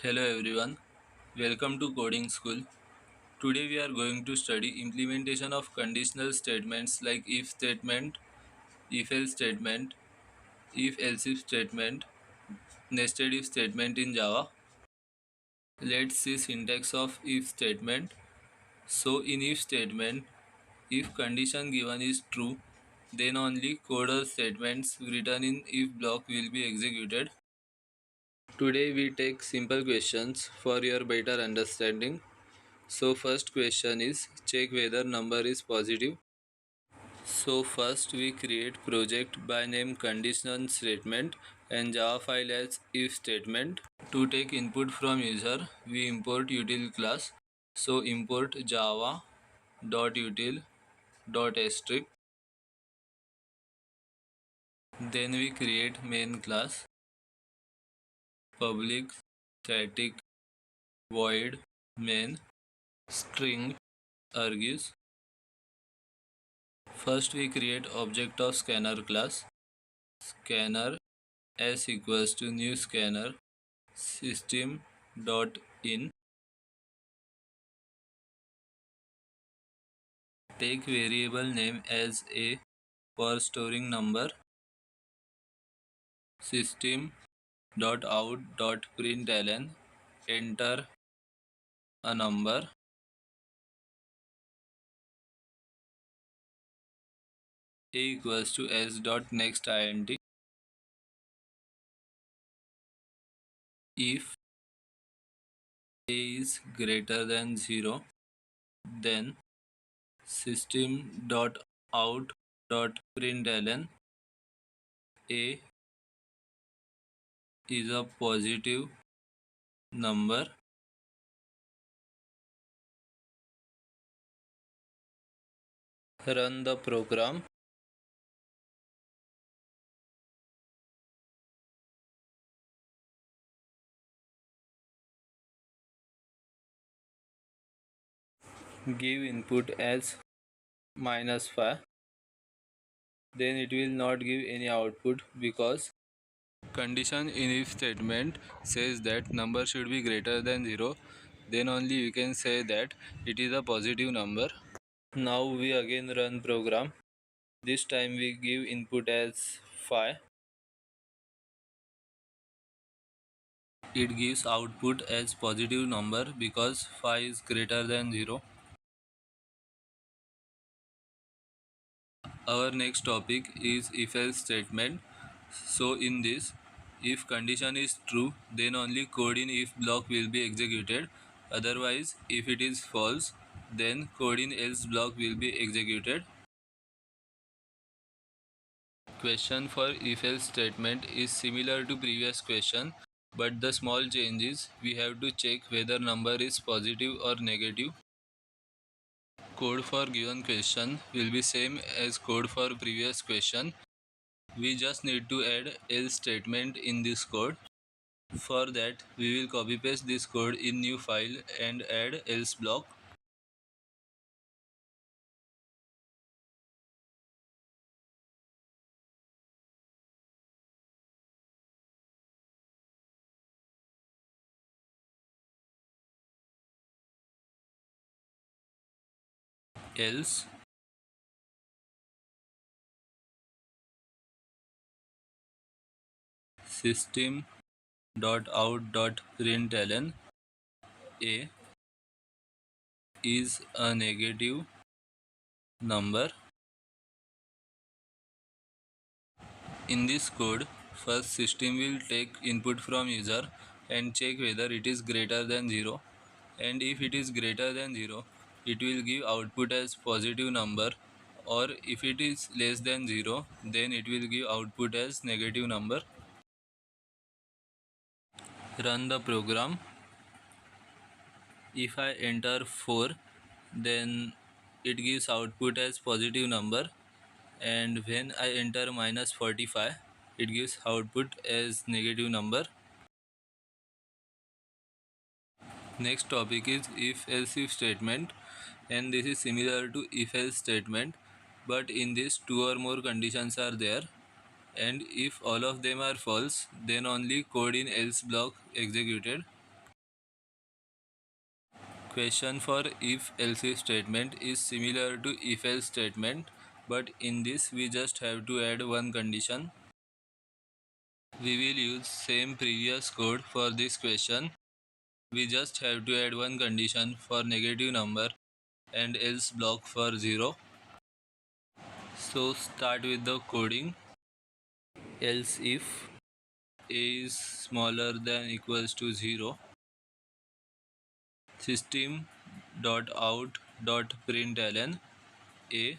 Hello everyone, welcome to Coding School. Today we are going to study implementation of conditional statements like if statement, if else statement, if else if statement, nested if statement in Java. Let's see syntax of if statement. So in if statement, if condition given is true, then only code or statements written in if block will be executed. Today we take simple questions for your better understanding. So first question is check whether number is positive. So first we create project by name conditional statement and Java file as if statement. To take input from user we import util class. So import java dot util dot asterisk. Then we create main class public static void main string argues. First we create object of scanner class. Scanner s equals to new scanner system dot in. Take variable name as a for storing number. System dot out dot println. Enter a number. A equals to s dot next int. If a is greater than 0, then system dot out dot println a is a positive number. Run the program. Give input as -5, then it will not give any output because condition in if statement says that number should be greater than 0, then only we can say that it is a positive number. Now we again run program. This time we give input as 5. It gives output as positive number because 5 is greater than 0. Our next topic is if else statement. So in this, if condition is true, then only code in if block will be executed. Otherwise, if it is false, then code in else block will be executed. Question for if else statement is similar to previous question, but the small change is we have to check whether number is positive or negative. Code for given question will be same as code for previous question. We just need to add else statement in this code. For that, we will copy paste this code in new file and add else block. Else system dot out dot println a is a negative number. In this code, first system will take input from user and check whether it is greater than 0, and if it is greater than 0, it will give output as positive number, or if it is less than 0, then it will give output as negative number. Run the program. If I enter 4, then it gives output as positive number, and when I enter -45, it gives output as negative number. Next topic is if else if statement, and this is similar to if else statement, but in this two or more conditions are there, and if all of them are false, then only code in else block executed. Question for if-else statement is similar to if-else statement, but in this we just have to add one condition. We will use same previous code for this question. We just have to add one condition for negative number and else block for 0. So start with the coding. Else if a is smaller than equals to 0, system.out.println a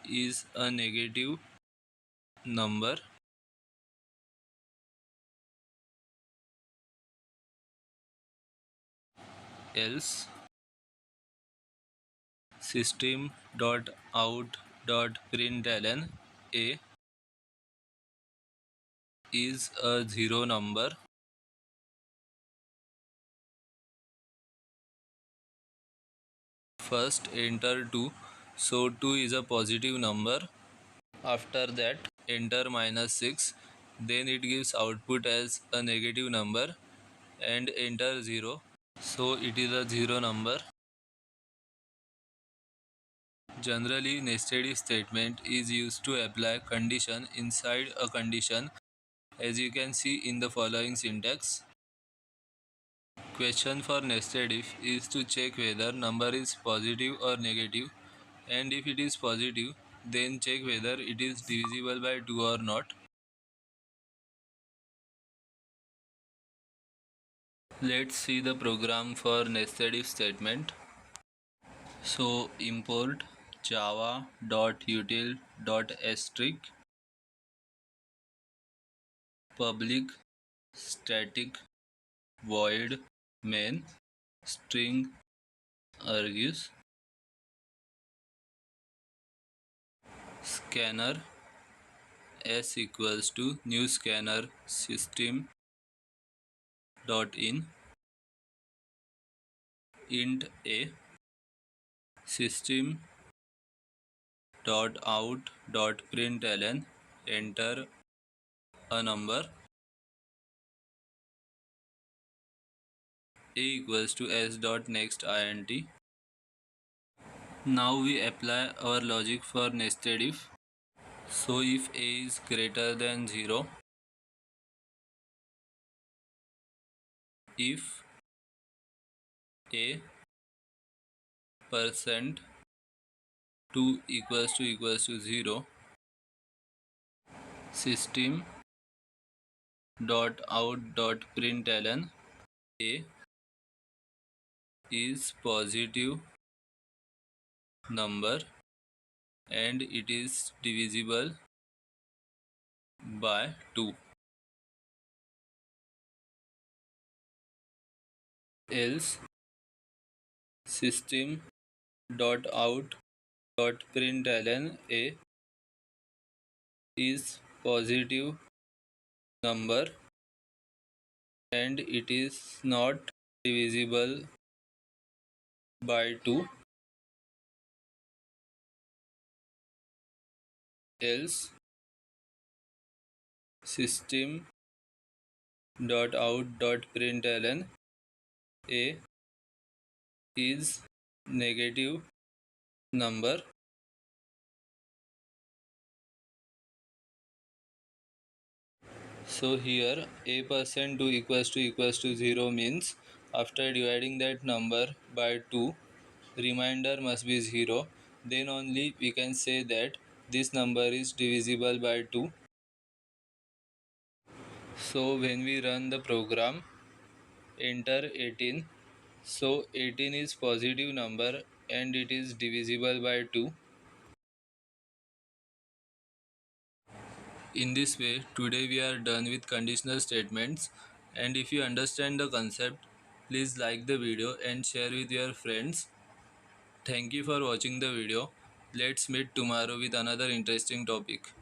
is a negative number, else system.out.println a is a 0 number. First enter 2, so 2 is a positive number. After that enter -6, then it gives output as a negative number, and enter 0, so it is a 0 number. Generally, nested if statement is used to apply condition inside a condition, as you can see in the following syntax. Question for nested if is to check whether number is positive or negative, and if it is positive, then check whether it is divisible by 2 or not. Let's see the program for nested if statement. So import java.util.asterisk public static void main string argues scanner s equals to new scanner system dot in int a system dot out dot println enter a number a equals to s dot next int. Now we apply our logic for nested if. So if a is greater than 0, if a percent 2 equals to 0, system dot out dot println a is positive number and it is divisible by 2. Else system dot out dot println a is positive number and it is not divisible by 2. Else system dot out dot println a is negative number so here a percent 2 equals to 0 means after dividing that number by 2, remainder must be 0, then only we can say that this number is divisible by 2. So when we run the program, enter 18, so 18 is positive number and it is divisible by 2. In this way, today we are done with conditional statements, and if you understand the concept, please like the video and share with your friends. Thank you for watching the video. Let's meet tomorrow with another interesting topic.